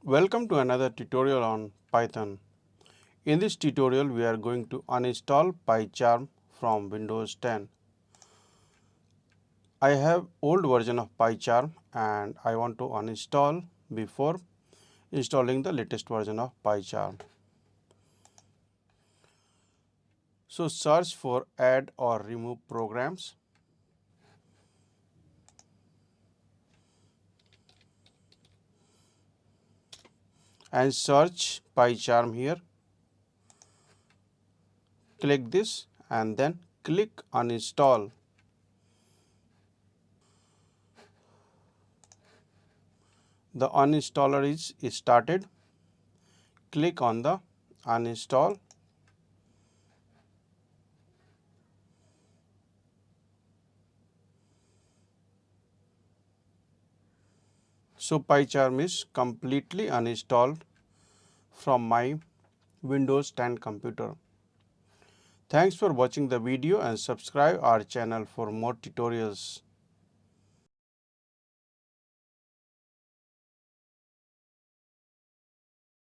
Welcome to another tutorial on Python. In this tutorial, we are going to uninstall PyCharm from Windows 10. I have old version of PyCharm and I want to uninstall before installing the latest version of PyCharm. So search for add or remove programs. And search PyCharm here. Click this and then click uninstall. The uninstaller is started. Click on the uninstall. So PyCharm is completely uninstalled from my Windows 10 computer. Thanks for watching the video and subscribe our channel for more tutorials.